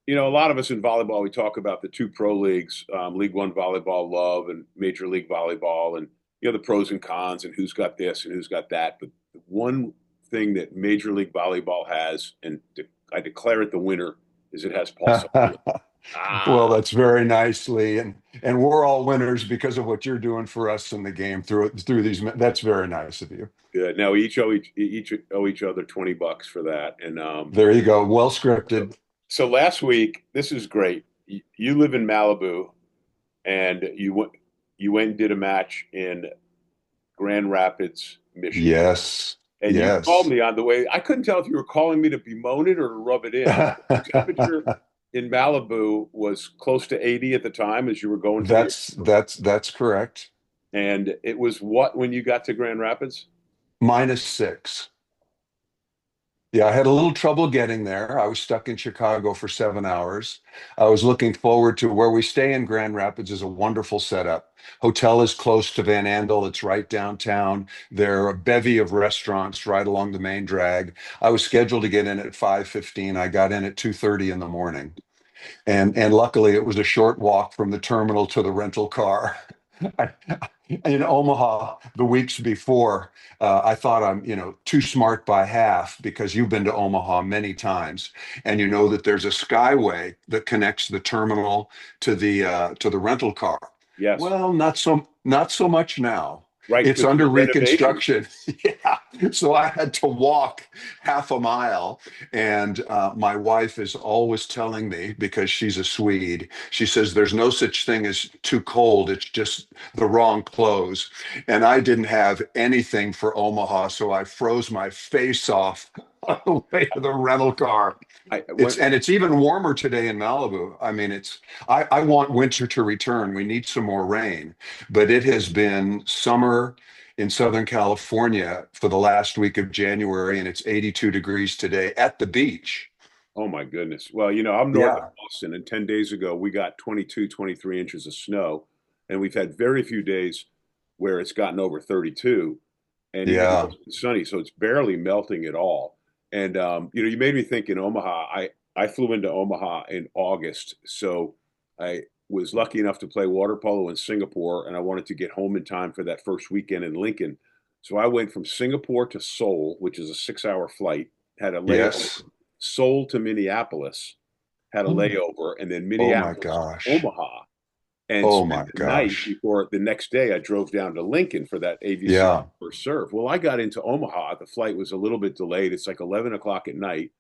A lot of us in volleyball, we talk about the two pro leagues, League One volleyball love and Major League Volleyball, and the pros and cons and who's got this and who's got that. But the one thing that Major League Volleyball has, and I declare it the winner, is it has Paul Sunderland. Well, Ah, that's very nicely, and we're all winners because of what you're doing for us in the game through these. That's very nice of you. good. Now we each owe each other $20 for that, and There you go. Well so, scripted. so last week, this is great. You live in Malibu, and you went and did a match in Grand Rapids, Michigan. Yes, And you called yes. me on the way. I couldn't tell if you were calling me to bemoan it or to rub it in. The temperature in Malibu was close to 80 at the time as you were going to the airport. That's correct. And it was what when you got to Grand Rapids? -6. Yeah, I had a little trouble getting there. I was stuck in Chicago for 7 hours. I was looking forward to where we stay in Grand Rapids is a wonderful setup. Hotel is close to Van Andel. It's right downtown. There are a bevy of restaurants right along the main drag. I was scheduled to get in at 5:15. I got in at 2:30 in the morning. And luckily it was a short walk from the terminal to the rental car. I, in Omaha the weeks before, I thought I'm, too smart by half because you've been to Omaha many times, and you know that there's a skyway that connects the terminal to the rental car. Yes, Well, not so much now. right, It's because of under the renovations. reconstruction. Yeah. So I had to walk half a mile. And my wife is always telling me, because she's a Swede, she says there's no such thing as too cold. It's just the wrong clothes. And I didn't have anything for Omaha, so I froze my face off on the way to the rental car. I It's went. and it's even warmer today in Malibu. I mean, I want winter to return. We need some more rain, but it has been summer in Southern California for the last week of January, and it's 82 degrees today at the beach. Oh my goodness. Well, I'm north of Yeah, Boston, and 10 days ago we got 22, 23 inches of snow, and we've had very few days where it's gotten over 32. And even though yeah. it's sunny, so it's barely melting at all. And you made me think in Omaha. I flew into Omaha in August, so I was lucky enough to play water polo in Singapore, and I wanted to get home in time for that first weekend in Lincoln. So I went from Singapore to Seoul, which is a 6-hour flight, had a layover. Yes. Seoul to Minneapolis, had a layover, and then Oh my Minneapolis to gosh. Omaha, and Oh spent my the night gosh. before the next day I drove down to Lincoln for that AVC Yeah. first serve. Well, I got into Omaha. The flight was a little bit delayed. It's like 11 o'clock at night.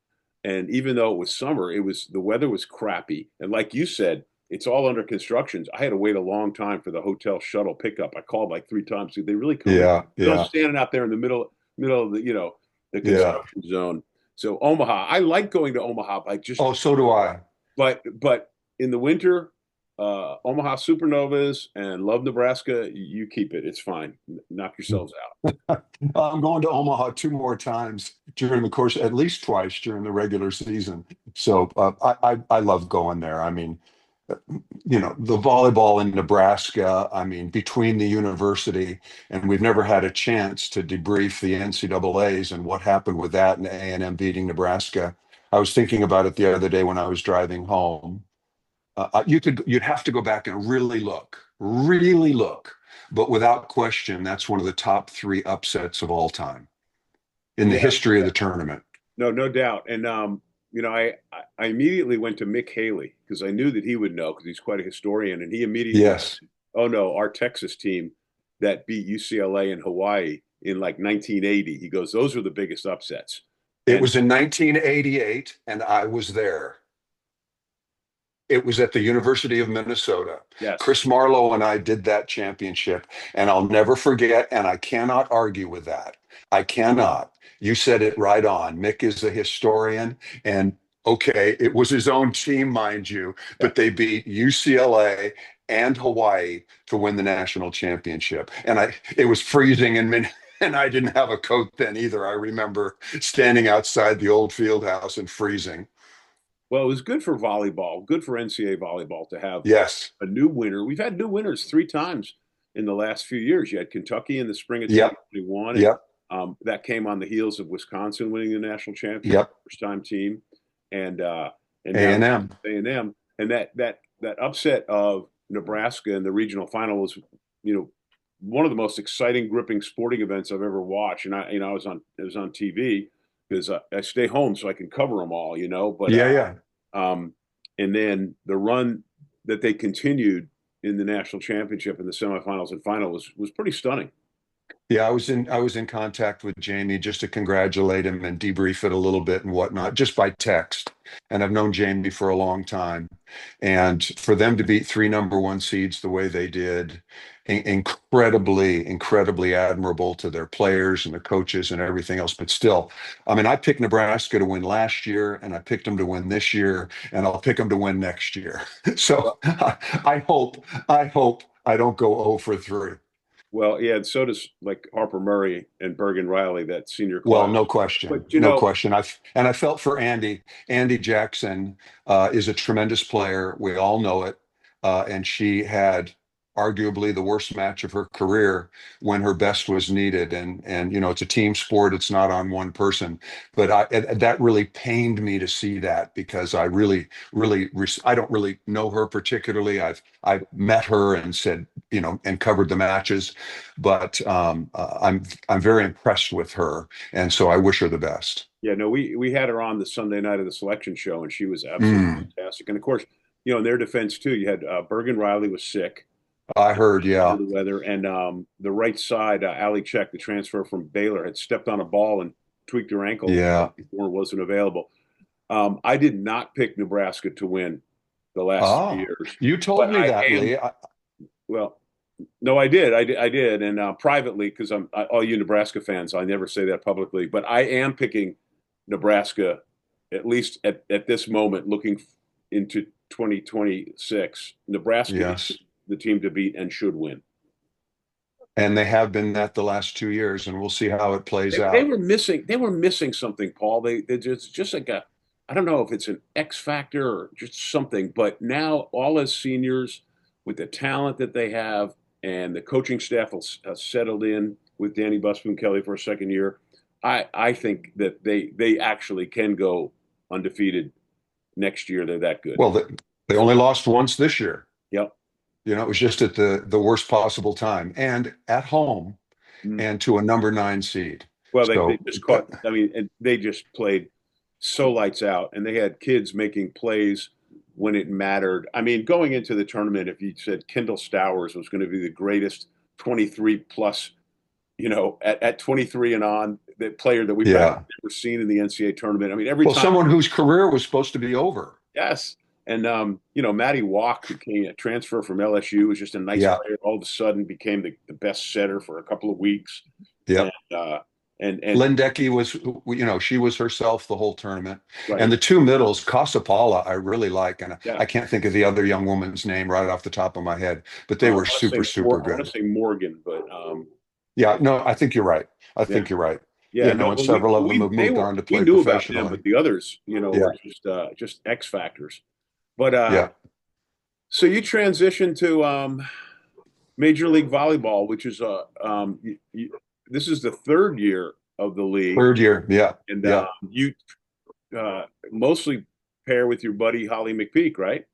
And even though it was summer, the weather was crappy. And like you said, it's all under construction. I had to wait a long time for the hotel shuttle pickup. I called like 3 times. Did they really come in? Yeah. I was Yeah. standing out there in the middle of the Yeah. construction zone. So Omaha, I like going to Omaha. I just Oh, so do I. but in the winter, Omaha Supernovas and Love Nebraska, you keep it. It's fine. Knock yourselves out. I'm going to Omaha two more times during the course, at least twice during the regular season. So I love going there. I mean, the volleyball in Nebraska. I mean, between the university, and we've never had a chance to debrief the NCAA's and what happened with that and A&M beating Nebraska. I was thinking about it the other day when I was driving home. You'd have to go back and really look. But without question, that's one of the top three upsets of all time in the Yeah, history of the tournament. no doubt. And I immediately went to Mick Haley because I knew that he would know because he's quite a historian, and he immediately Yes, said, "Oh no, our Texas team that beat UCLA in Hawaii in like 1980." He goes, "Those are the biggest upsets." it And was in 1988, and I was there. It was at the University of Minnesota. yes, Chris Marlowe and I did that championship, and I'll never forget, and I cannot argue with that. I cannot. You said it right on. Mick is a historian, and okay, it was his own team, mind you, yeah. but they beat UCLA and Hawaii to win the national championship. And it was freezing in Min and I didn't have a coat then either. I remember standing outside the old field house and freezing. Well, it was good for volleyball, good for NCAA volleyball to have Yes. a new winner. We've had new winners 3 times in the last few years. You had Kentucky in the spring of Yep. 2021, and Yep. that came on the heels of Wisconsin winning the national championship, Yep. first time team. And and now A&M. A&M, and that upset of Nebraska in the regional final was, you know, one of the most exciting, gripping sporting events I've ever watched. And it was on TV because I stay home so I can cover them all, you know. But Yeah, yeah. um, and then the run that they continued in the national championship and the semifinals and final was pretty stunning. Yeah, I was in contact with Jamie just to congratulate him and debrief it a little bit and whatnot, just by text. And I've known Jamie for a long time. And for them to beat three number one seeds the way they did, incredibly, incredibly admirable to their players and the coaches and everything else. But still, I mean, I picked Nebraska to win last year, and I picked them to win this year, and I'll pick them to win next year. So I hope I don't go 0 for 3. Well, yeah, and so does like Harper Murray and Bergen Riley, that senior Well, class. no question, But you no know, question. I felt for Andy. Andy Jackson is a tremendous player. We all know it, and she had arguably the worst match of her career when her best was needed. And it's a team sport. It's not on one person. But that really pained me to see that because I really, really, I don't really know her particularly. I've met her and said, and covered the matches, but I'm very impressed with her, and so I wish her the best. yeah, no, we had her on the Sunday night of the selection show, and she was absolutely Mm, fantastic. And of course, you know, in their defense too, you had Bergen Riley was sick I heard, due yeah, to the weather, and the right side, Ali Check, the transfer from Baylor, had stepped on a ball and tweaked her ankle yeah. before it wasn't available. I did not pick Nebraska to win the last three Oh, years, you told but me I that, am Lee. well. No, I did, and privately, because all you Nebraska fans, I never say that publicly, but I am picking Nebraska, at least at this moment, looking into 2026. Nebraska is Yes, the team to beat and should win. and they have been that the last 2 years, and we'll see how it plays They out. were missing. They were missing something, Paul. They just like a. I don't know if it's an X factor or just something, but now all as seniors, with the talent that they have, and the coaching staff has settled in with Danny Busman Kelly for a second year. I think that they actually can go undefeated next year. They're that good. Well, they only lost once this year. Yep. It was just at the worst possible time, and at home, Mm. and to a number 9 seed. Well, they So, just caught. I mean, and they just played so lights out, and they had kids making plays when it mattered. I mean, going into the tournament, if you said Kendall Stowers was going to be the greatest 23 plus, at 23 and on, the player that we probably yeah. never seen in the NCAA tournament. I mean, every Well, time, someone whose career was supposed to be over. yes. And Matty Walk, who came a transfer from LSU, was just a nice Yeah, player. All of a sudden, became the best setter for a couple of weeks, yeah. and uh, and Lindecki was, she was herself the whole tournament. And right, the two middles, Casapala, I really like. And yeah. I can't think of the other young woman's name right off the top of my head, but they I were want to super, say super I want to good. say Morgan, but Yeah, no, I think you're right. I yeah, think you're right. yeah, no, And but several of them have they moved were on to we play knew about them, but professionally. the others, Yeah, were just X factors. But yeah, so you transitioned to Major League Volleyball, which is this is the third year of the league, third year. Yeah, and yeah, you mostly pair with your buddy Holly McPeak, right?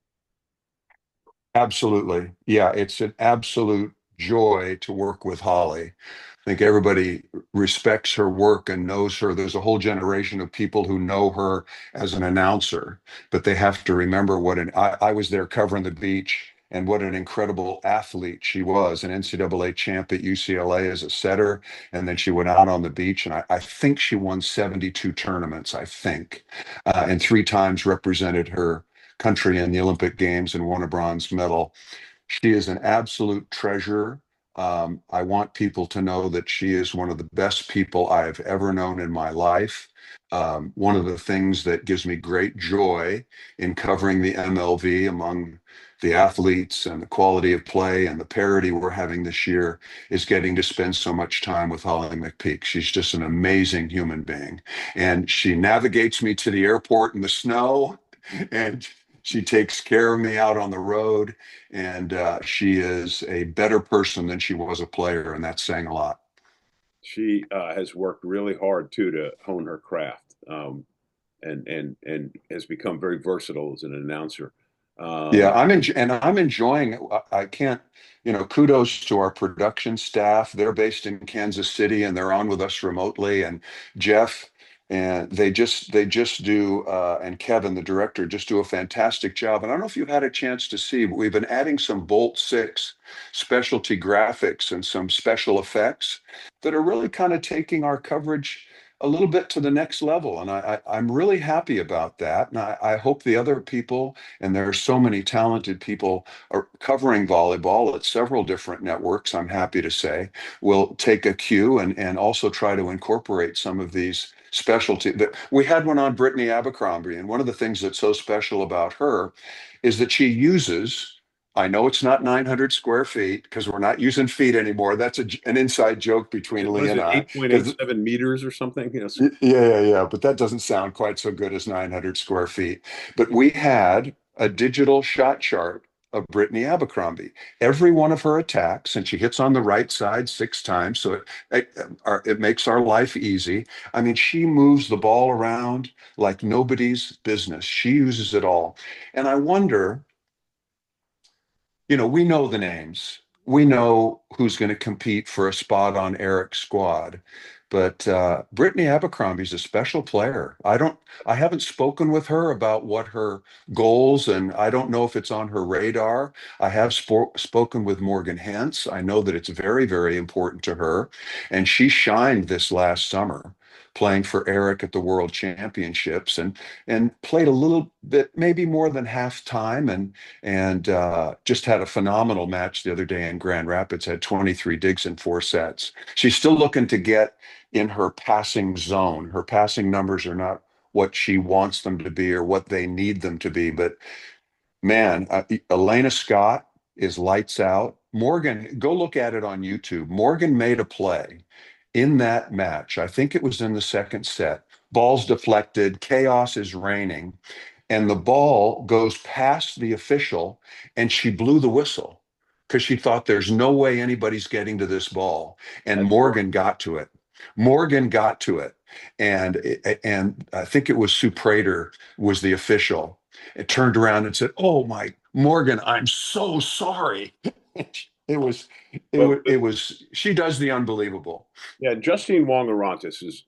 absolutely. Yeah, it's an absolute joy to work with Holly. I think everybody respects her work and knows her. There's a whole generation of people who know her as an announcer, but they have to remember I was there covering the beach, and what an incredible athlete she was, an NCAA champ at UCLA as a setter. And then she went out on the beach, and I think she won 72 tournaments, I think, and three times represented her country in the Olympic Games and won a bronze medal. She is an absolute treasure. I want people to know that she is one of the best people I have ever known in my life. One of the things that gives me great joy in covering the MLV among the athletes and the quality of play and the parity we're having this year is getting to spend so much time with Holly McPeak. She's just an amazing human being. And she navigates me to the airport in the snow, and she takes care of me out on the road, and she is a better person than she was a player, and that's saying a lot. She has worked really hard too to hone her craft. and has become very versatile as an announcer. Yeah, Um, I'm enjoying it. I can't, kudos to our production staff. They're based in Kansas City and they're on with us remotely. And Jeff and they just do and Kevin, the director, just do a fantastic job. And I don't know if you've had a chance to see, but we've been adding some Bolt 6 specialty graphics and some special effects that are really kind of taking our coverage a little bit to the next level. And I'm really happy about that. And I hope the other people, and there are so many talented people are covering volleyball at several different networks, I'm happy to say, will take a cue and also try to incorporate some of these specialty. That we had one on Brittany Abercrombie, and one of the things that's so special about her is that she uses, I know it's not 900 square feet because we're not using feet anymore. That's an inside joke between what Lee is and it, I. Because 8.87 meters or something? Yes. yeah. But that doesn't sound quite so good as 900 square feet. But we had a digital shot chart of Brittany Abercrombie. Every one of her attacks, and she hits on the right side 6 times, so it makes our life easy. I mean, she moves the ball around like nobody's business. She uses it all. And I wonder, we know the names. We know who's going to compete for a spot on Eric's squad. But Brittany Abercrombie's a special player. I haven't spoken with her about what her goals, and I don't know if it's on her radar. I have spoken with Morgan Hentz. I know that it's very, very important to her. And she shined this last summer playing for Eric at the World Championships and played a little bit, maybe more than half time, and just had a phenomenal match the other day in Grand Rapids, had 23 digs in 4 sets. She's still looking to get in her passing zone. Her passing numbers are not what she wants them to be or what they need them to be. But man, Elena Scott is lights out. Morgan, go look at it on YouTube. Morgan made a play in that match. I think it was in the second set. Ball's deflected, chaos is reigning, and the ball goes past the official, and she blew the whistle because she thought there's no way anybody's getting to this ball. And That's right. Morgan got to it. Morgan got to it. And I think it was Sue Prater was the official. It turned around and said, "Oh my, Morgan, I'm so sorry." It was, But, she does the unbelievable. yeah, Justine Wong-Orantes is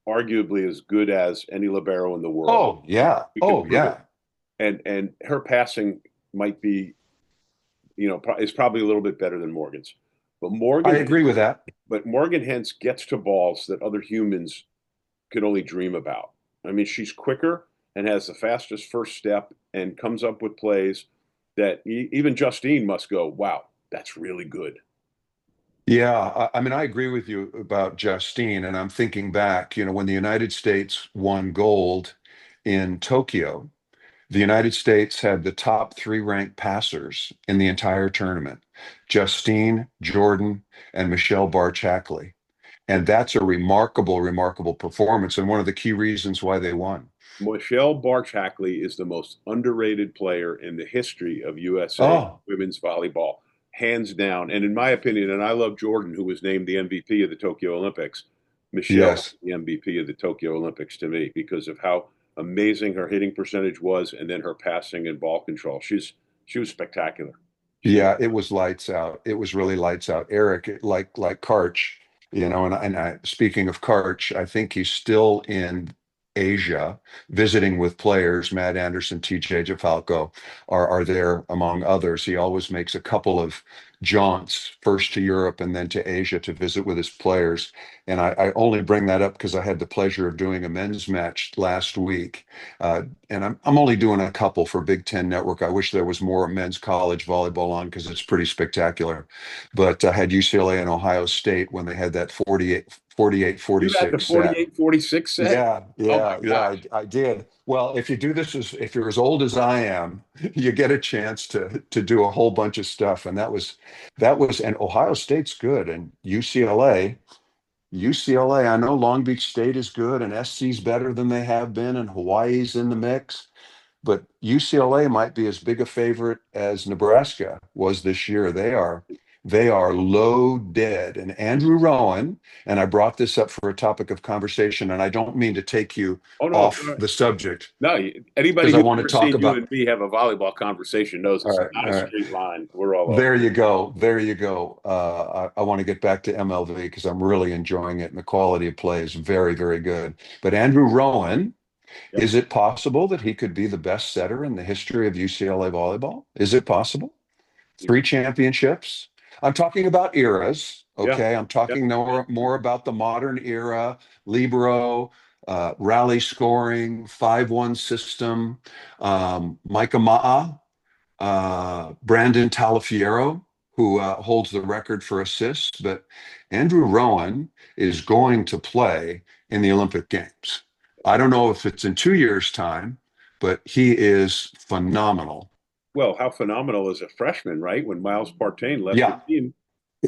arguably as good as any libero in the world. Oh, yeah. We can Oh, prove it. yeah. And her passing might be, is probably a little bit better than Morgan's. But I Morgan, agree with that. but Morgan Hens gets to balls that other humans could only dream about. I mean, she's quicker and has the fastest first step and comes up with plays that even Justine must go, wow, that's really good. Yeah, I mean, I agree with you about Justine, and I'm thinking back, when the United States won gold in Tokyo, the United States had the top three ranked passers in the entire tournament, Justine, Jordan, and Michelle Barchackley. And that's a remarkable, remarkable performance, and one of the key reasons why they won. Michelle Barch-Hackley is the most underrated player in the history of USA Oh, women's volleyball, hands down. And in my opinion, and I love Jordan, who was named the MVP of the Tokyo Olympics. Michelle was yes. the MVP of the Tokyo Olympics to me because of how amazing her hitting percentage was, and then her passing and ball control. She was spectacular. She was. Yeah, it was lights out. It was really lights out. Eric, like Karch, speaking of Karch, I think he's still in Asia visiting with players. Matt Anderson, TJ Jafalco are there among others. He always makes a couple of jaunts, first to Europe and then to Asia to visit with his players. And I only bring that up because I had the pleasure of doing a men's match last week. And I'm only doing a couple for Big Ten Network. I wish there was more men's college volleyball on because it's pretty spectacular. But I had UCLA and Ohio State when they had that 48 You had the 46 set. 48-46 set? Yeah, Oh my yeah, yeah, gosh. I did. Well, if you do this if you're as old as I am, you get a chance to do a whole bunch of stuff. And and Ohio State's good. And UCLA, I know Long Beach State is good and SC's better than they have been, and Hawaii's in the mix. But UCLA might be as big a favorite as Nebraska was this year. They are. They are loaded. And Andrew Rowan, and I brought this up for a topic of conversation, and I don't mean to take you Oh no, off the subject no. Anybody because I who's want to ever talk seen you about. and me have a volleyball conversation knows All it's right, not a all right. straight line. We're all over. There you go. There you go. I want to get back to MLV because I'm really enjoying it, and the quality of play is very, very good. But Andrew Rowan, Yep. is it possible that he could be the best setter in the history of UCLA volleyball? Is it possible? Three championships. I'm talking about eras. Yeah. Okay. I'm Yeah. talking more about the modern era, Libero, rally scoring, 5-1 system, Micah Ma'a, Brandon Talafiero, who holds the record for assists. But Andrew Rowan is going to play in the Olympic Games. I don't know if it's in 2 years' time, but he is phenomenal. Well, how phenomenal is a freshman, right? When Miles Partain left the Yeah, team,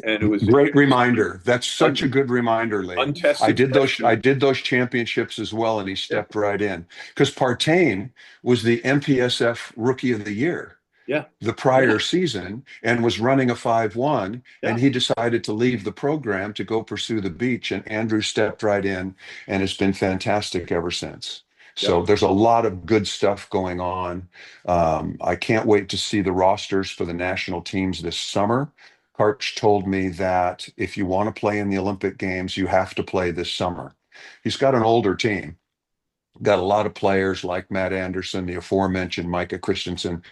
and great reminder. That's such a un, good reminder, Lee. I untested did those. freshman. I did those championships as well, and he Yeah. stepped right in because Partain was the MPSF Rookie of the Year Yeah. the Yeah. prior season and was running a 5-1, Yeah. and he decided to leave the program to go pursue the beach, and Andrew stepped right in and has been fantastic ever since. Yep. So there's a lot of good stuff going on. I can't wait to see the rosters for the national teams this summer. Karch told me that if you want to play in the Olympic Games, you have to play this summer. He's got an older team, got a lot of players like Matt Anderson, the aforementioned Micah Christensen,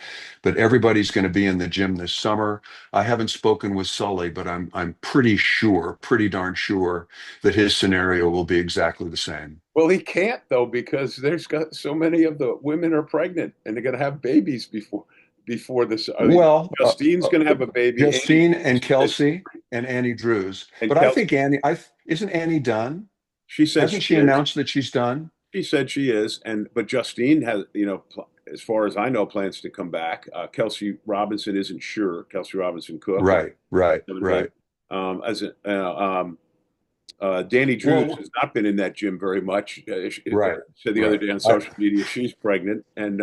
but everybody's going to be in the gym this summer. I haven't spoken with Sully, but I'm pretty sure, pretty darn sure that his scenario will be exactly the same. Well, he can't though because there's got so many of the women are pregnant and they're going to have babies before this. Well, Justine's going to have a baby. Annie Justine and said, Kelsey and Annie Drews, and but I Kelsey, think Annie, I isn't Annie done? she said Hasn't she she is. announced that she's done? She said she is, and but Justine has, as far as I know, plans to come back. Kelsey Robinson isn't sure. Kelsey Robinson Cook Right, right, haven't been. right. As Danny Drews Well, has not been in that gym very much. right, Said the other right. day on social media she's pregnant, and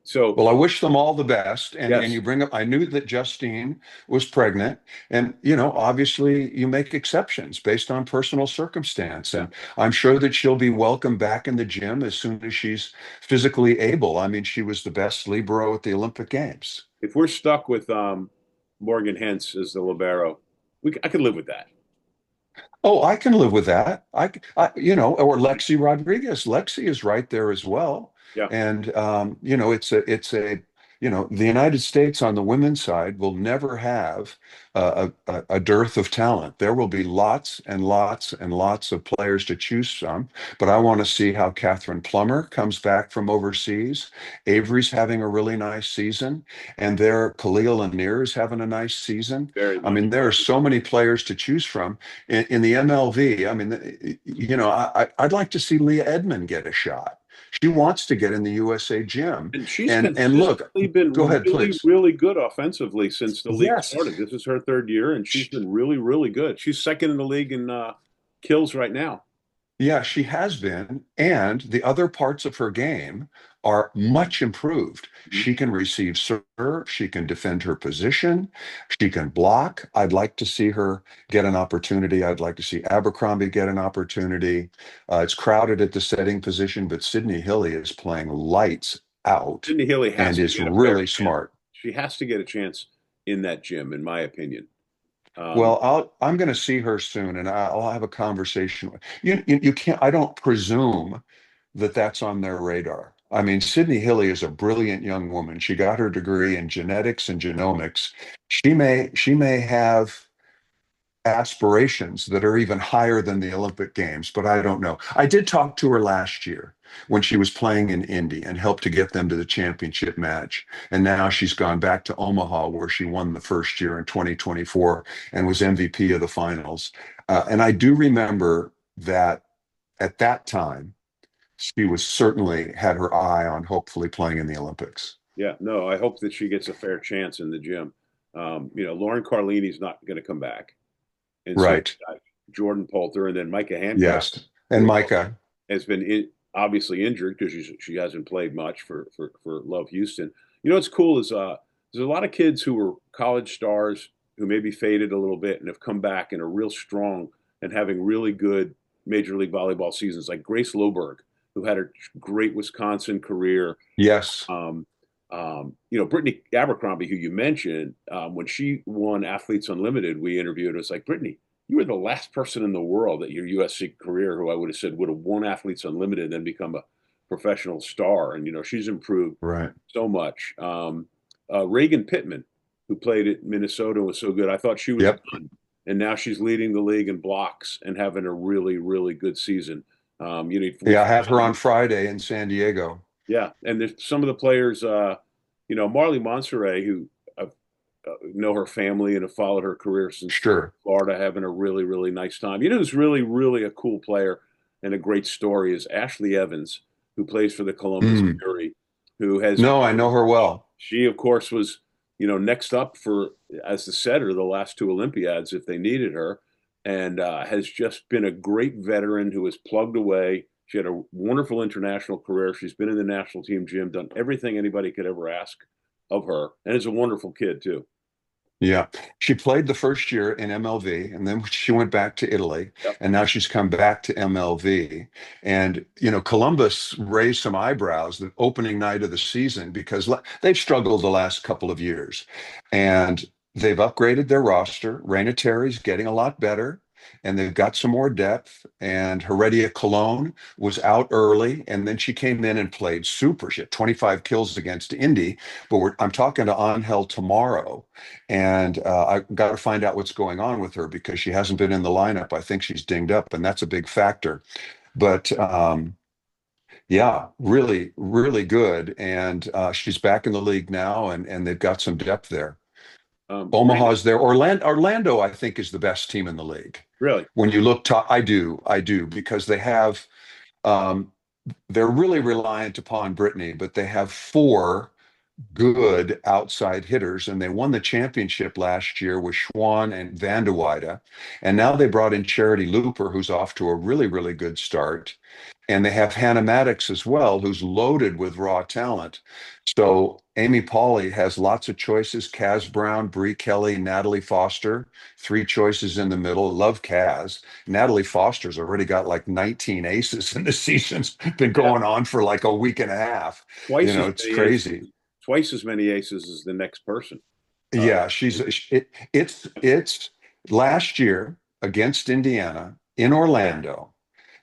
so Well, I wish them all the best. And yes, you bring up, I knew that Justine was pregnant. And, obviously you make exceptions based on personal circumstance. yeah. And I'm sure that she'll be welcome back in the gym as soon as she's physically able. I mean, she was the best libero at the Olympic Games. If we're stuck with Morgan Hens as the libero, I could live with that. Oh, I can live with that. Or Lexi Rodriguez. Lexi is right there as well. Yeah, And the United States on the women's side will never have a dearth of talent. There will be lots and lots and lots of players to choose from. But I want to see how Catherine Plummer comes back from overseas. Avery's having a really nice season, and there Khalil Lanier is having a nice season. very I much. mean, there are so many players to choose from in the MLV. I mean, I'd like to see Leah Edmond get a shot. She wants to get in the USA gym. And she's And look, consistently go been ahead, really, please. really good offensively since the league Yes. started. This is her third year, and she's been really, really good. She's second in the league in kills right now. Yeah, she has been. And the other parts of her game are much improved. Mhm. She can receive serve, she can defend her position, she can block. I'd like to see her get an opportunity. I'd like to see Abercrombie get an opportunity. It's crowded at the setting position, but Sydney Hilly is playing lights out Sydney Healy and has to is get a fair really chance. smart. She has to get a chance in that gym, in my opinion. Um, Well, I'm going to see her soon, and I'll have a conversation with you. Can't. I don't presume that that's on their radar. I mean, Sydney Hilly is a brilliant young woman. She got her degree in genetics and genomics. She may have aspirations that are even higher than the Olympic Games, but I don't know. I did talk to her last year when she was playing in Indy and helped to get them to the championship match. And now she's gone back to Omaha where she won the first year in 2024 and was MVP of the finals. And I do remember that at that time, she was certainly had her eye on hopefully playing in the Olympics. yeah, no, I hope that she gets a fair chance in the gym. Lauren Carlini's not going to come back, and so Right. Jordan Poulter and then Micah Hancock, Yes. And who Micah. has been obviously injured because she hasn't played much for Love Houston. You know what's cool is there's a lot of kids who were college stars who maybe faded a little bit and have come back and are real strong and having really good Major League Volleyball seasons, like Grace Loberg, who had a great Wisconsin career. Yes. Um, Brittany Abercrombie, who you mentioned, when she won Athletes Unlimited, we interviewed. It was like, Brittany, you were the last person in the world at your USC career who I would have said would have won Athletes Unlimited and then become a professional star. And, she's improved Right. so much. Reagan Pittman, who played at Minnesota, was so good. I thought she was Yep. done. And now she's leading the league in blocks and having a really, really good season. Yeah, I had her on Friday in San Diego. yeah, and there's some of the players, Marley Monserrat, who know her family and have followed her career since Sure. Florida, having a really, really nice time. Who's really, really a cool player and a great story is Ashley Evans, who plays for the Columbus Mm. Fury, who has, No, I know her well. she, of course, was, next up for, as the setter, the last two Olympiads if they needed her, and has just been a great veteran who has plugged away. She had a wonderful international career. She's been in the national team gym, done everything anybody could ever ask of her, and is a wonderful kid too. Yeah. She played the first year in MLV and then she went back to Italy Yep. and now she's come back to MLV. And, Columbus raised some eyebrows the opening night of the season because they've struggled the last couple of years and they've upgraded their roster. Raina Terry's getting a lot better and they've got some more depth. And Heredia Cologne was out early and then she came in and played super. She had 25 kills against Indy, but I'm talking to Angel tomorrow. And I got to find out what's going on with her because she hasn't been in the lineup. I think she's dinged up, and that's a big factor. But yeah, really, really good. And she's back in the league now, and they've got some depth there. Randy, Omaha's there. Orlando, I think, is the best team in the league. really? When you look top, I do, because they have, um, they're really reliant upon Brittany, but they have four good outside hitters, and they won the championship last year with Schwann and Van de Weyde. And now they brought in Charity Looper, who's off to a really, really good start. And they have Hannah Maddox as well, who's loaded with raw talent. So Amy Pauley has lots of choices. Kaz Brown, Bree Kelly, Natalie Foster, three choices in the middle. Love Kaz. Natalie Foster's already got like 19 aces in the season's been Yeah, going on for like a week and a half. twice as It's many aces, crazy. twice as many aces as the next person. Uh, Yeah, it's last year against Indiana in Orlando.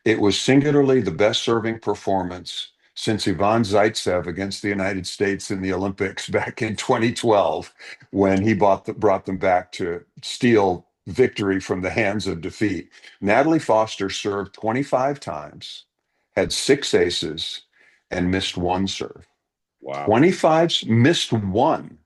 It was singularly the best serving performance since Ivan Zaitsev against the United States in the Olympics back in 2012, when he brought them back to steal victory from the hands of defeat. Natalie Foster served 25 times, had six aces, and missed one serve. wow. 25, missed one.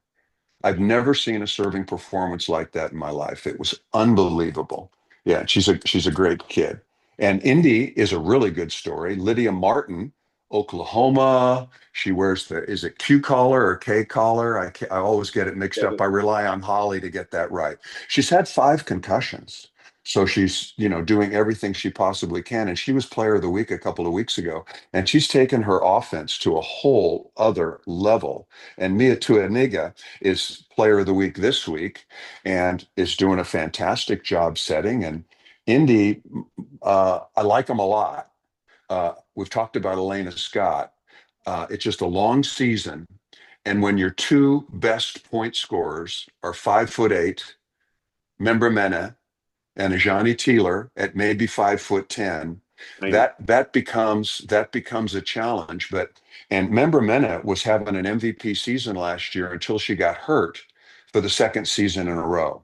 I've never seen a serving performance like that in my life. It was unbelievable. Yeah, she's a great kid. And Indy is a really good story. Lydia Martin, Oklahoma. She wears is it Q collar or K collar? I always get it mixed up. I rely on Holly to get that right. She's had five concussions. So she's, doing everything she possibly can. And she was player of the week a couple of weeks ago. And she's taken her offense to a whole other level. And Mia Tuaniga is player of the week this week and is doing a fantastic job setting. And Indy, I like them a lot. We've talked about Elena Scott. It's just a long season. And when your two best point scorers are 5'8", Member Mena and a Johnny Teeler at maybe 5'10", Tiny. that becomes a challenge. And Member Mena was having an MVP season last year until she got hurt for the second season in a row.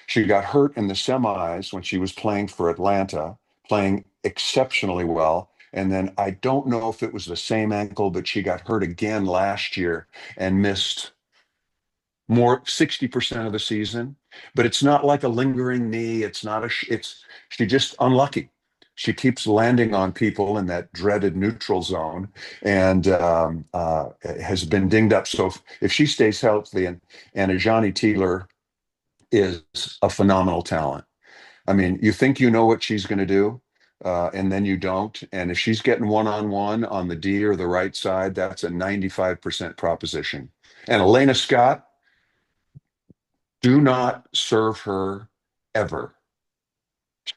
She got hurt in the semis when she was playing for Atlanta, playing exceptionally well. And then I don't know if it was the same ankle, but she got hurt again last year and missed more 60% of the season. But it's not like a lingering knee. It's not it's she just unlucky. She keeps landing on people in that dreaded neutral zone and has been dinged up. So if she stays healthy, and Ajani Teeler is a phenomenal talent. I mean, you think you know what she's going to do, and then you don't. And if she's getting one-on-one on the D or the right side, that's a 95% proposition. And Elena Scott, Do not serve her ever.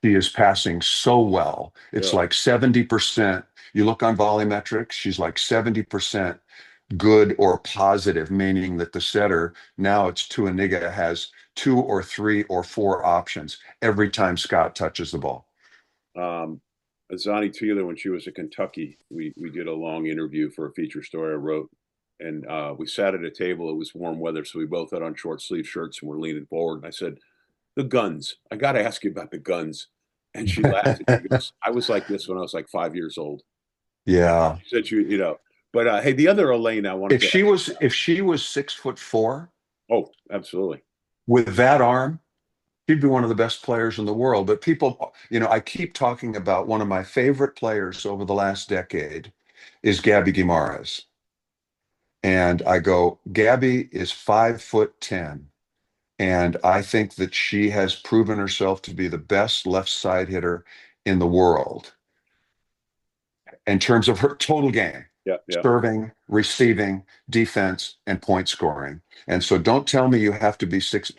She is passing so well. It's Really. like 70%. You look on volumetrics, she's like 70% good or positive, meaning that the setter, now it's Tuaniga, has two or three or four options every time Scott touches the ball. Um, Azani Taylor, when she was at Kentucky, we did a long interview for a feature story I wrote, and we sat at a table. It was warm weather, so we both had on short sleeve shirts and we're leaning forward. And I said, "The guns. I got to ask you about the guns." And she laughed and she goes, "I was like this when I was like 5 years old." Yeah. She said, "You know." But hey, the other Elaine I wanted If to she ask was you about. if she was 6'4" Oh, absolutely. with that arm, she'd be one of the best players in the world. But people, I keep talking about one of my favorite players over the last decade is Gabby Guimarães. And I go, Gabby is 5'10". And I think that she has proven herself to be the best left side hitter in the world in terms of her total game, Yeah, yeah. serving, receiving, defense, and point scoring. And so don't tell me you have to be six.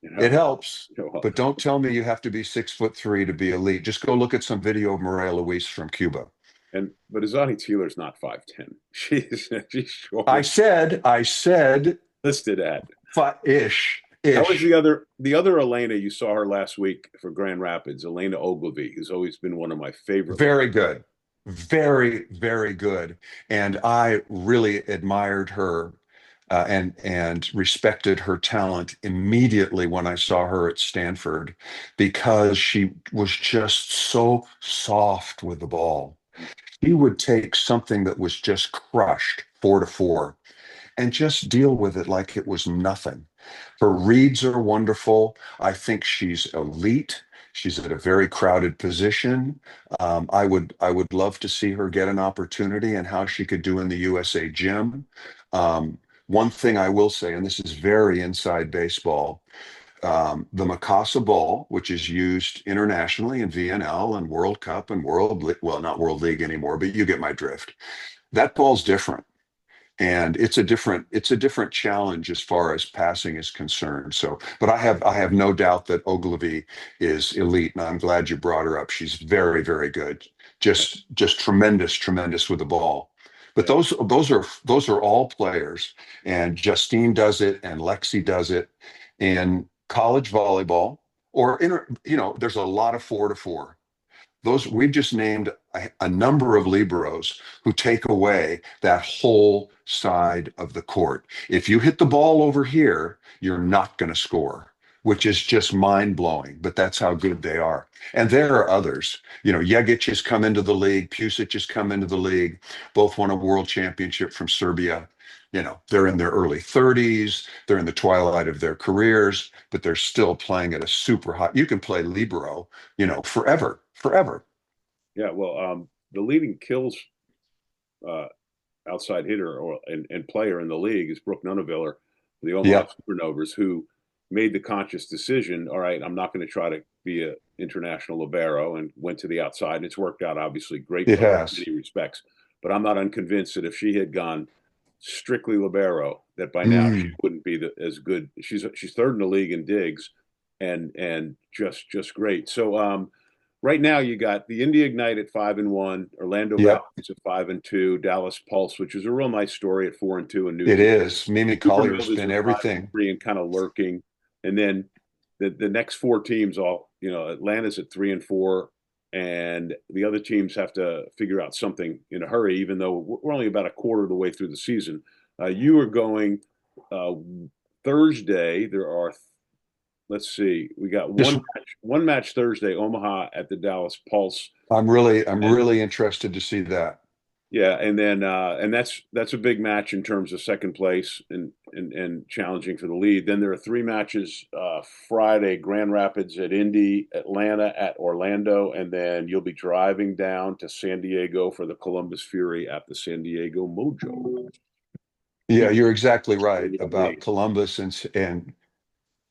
You It know, helps, you know, but don't tell me you have to be 6'3" to be elite. Just go look at some video of Maria Luis from Cuba. and but Azani Taylor's not 5'10". She's I shorter. said, I said, Listed at. ish, How was ish. the other Elena? You saw her last week for Grand Rapids, Elena Ogilvy, who's always been one of my favorite left. Very good. Very, very good. And I really admired her and respected her talent immediately when I saw her at Stanford because she was just so soft with the ball. She would take something that was just crushed 4-4 and just deal with it like it was nothing. Her reads are wonderful. I think she's elite. She's at a very crowded position. I would love to see her get an opportunity and how she could do in the USA gym. Um, One thing I will say, and this is very inside baseball, the Mikasa ball, which is used internationally in VNL and World Cup and well, not World League anymore, but you get my drift. That ball's different and it's a different challenge as far as passing is concerned. So but I have no doubt that Ogilvy is elite, and I'm glad you brought her up. She's very, very good, just tremendous with the ball. But Yeah, those are all players, and Justine does it and Lexi does it in college volleyball, or there's a lot of 4-4. Those we've just named a number of liberos who take away that whole side of the court. If you hit the ball over here, you're not going to score, which is just mind blowing, but that's how good they are. And there are others. Jegic has come into the league, Pusic has come into the league, both won a world championship from Serbia. They're in their early 30s, they're in the twilight of their careers, but they're still playing at a super high. You can play libero, forever, forever. yeah. Well, the leading kills uh, outside hitter and player in the league is Brooke Nuneviller, the Omaha Yep, Supernovas, who made the conscious decision. All right, I'm not going to try to be an international libero, and went to the outside, and it's worked out obviously great it for her in has. many respects. But I'm not unconvinced that if she had gone strictly libero, that by now she Mm, wouldn't be as good. She's third in the league in digs, and just great. So right now you got the Indy Ignite at 5-1, Orlando yep, Valkyries at 5-2, Dallas Pulse, which is a real nice story at 4-2, and New it Zealand. is. Mimi Super Collier's Novas been are five and everything. three and kind of lurking, and then the next four teams all Atlanta's at 3-4, and the other teams have to figure out something in a hurry. Even though we're only about a quarter of the way through the season, you are going uh, Thursday. There are let's see, we got Just, one match Thursday, Omaha at the Dallas Pulse. I'm really interested to see that. Yeah, and then and that's a big match in terms of second place and challenging for the lead. Then there are three matches Friday: Grand Rapids at Indy, Atlanta at Orlando, and then you'll be driving down to San Diego for the Columbus Fury at the San Diego Mojo. Yeah, Keep you're exactly right it about me. Columbus and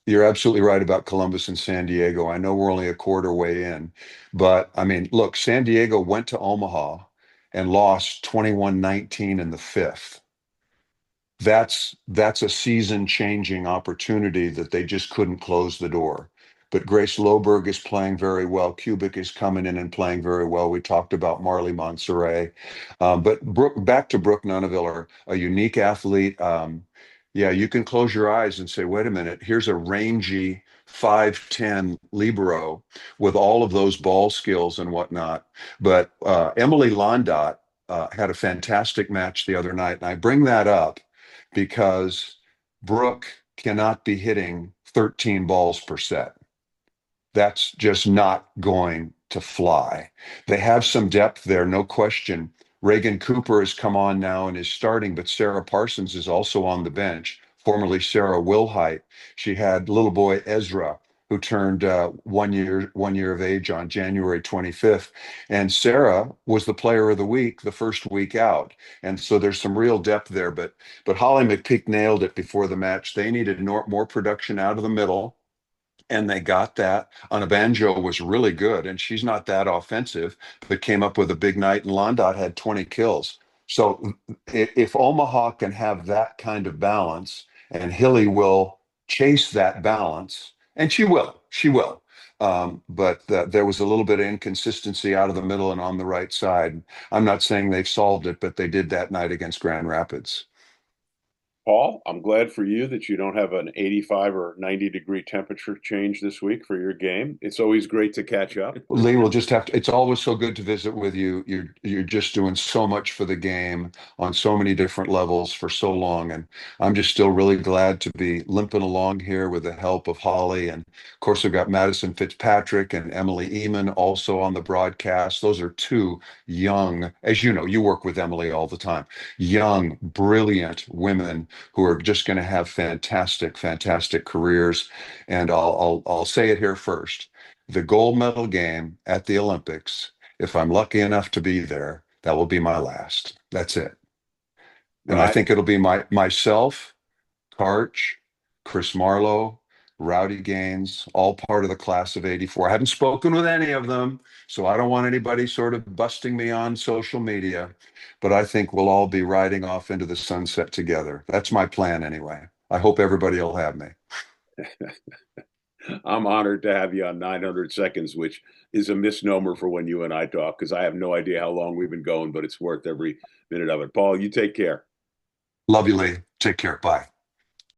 you're absolutely right about Columbus and San Diego. I know we're only a quarter way in, but I mean, look, San Diego went to Omaha and lost 21-19 in the fifth. that's a season-changing opportunity that they just couldn't close the door. But Grace Loberg is playing very well. Kubik is coming in and playing very well. We talked about Marley Montserrat. But back to Brooke Nuneviller, a unique athlete. Yeah, you can close your eyes and say, wait a minute, here's a rangy 5'10" libero with all of those ball skills and whatnot. But Emily Londot had a fantastic match the other night. And I bring that up because Brooke cannot be hitting 13 balls per set. That's just not going to fly. They have some depth there, no question. Reagan Cooper has come on now and is starting, but Sarah Parsons is also on the bench, formerly Sarah Wilhite. She had little boy Ezra, who turned 1 year of age on January 25th. And Sarah was the player of the week the first week out. And so there's some real depth there. But Holly McPeak nailed it before the match. They needed more production out of the middle, and they got that. Banjo was really good, and she's not that offensive, but came up with a big night, and Londot had 20 kills. So if Omaha can have that kind of balance, and Hilly will chase that balance, and she will. But there was a little bit of inconsistency out of the middle and on the right side. I'm not saying they've solved it, but they did that night against Grand Rapids. Paul, I'm glad for you that you don't have an 85 or 90-degree temperature change this week for your game. It's always great to catch up. Lee will just have to, it's always so good to visit with you. You're just doing so much for the game on so many different levels for so long. And I'm just still really glad to be limping along here with the help of Holly. And of course, we've got Madison Fitzpatrick and Emily Eamon also on the broadcast. Those are two young, as you know, you work with Emily all the time, young, brilliant women who are just going to have fantastic, fantastic careers. And I'll say it here first, the gold medal game at the Olympics, if I'm lucky enough to be there, that will be my last. That's it. And I I, think it'll be myself, Karch, Chris Marlowe, Rowdy Gaines, all part of the class of '84. I haven't spoken with any of them, so I don't want anybody sort of busting me on social media, but I think we'll all be riding off into the sunset together. That's my plan anyway. I hope everybody will have me. I'm honored to have you on 900 seconds, which is a misnomer for when you and I talk, because I have no idea how long we've been going, but it's worth every minute of it. Paul, you take care. Love you, Lee. Take care. Bye.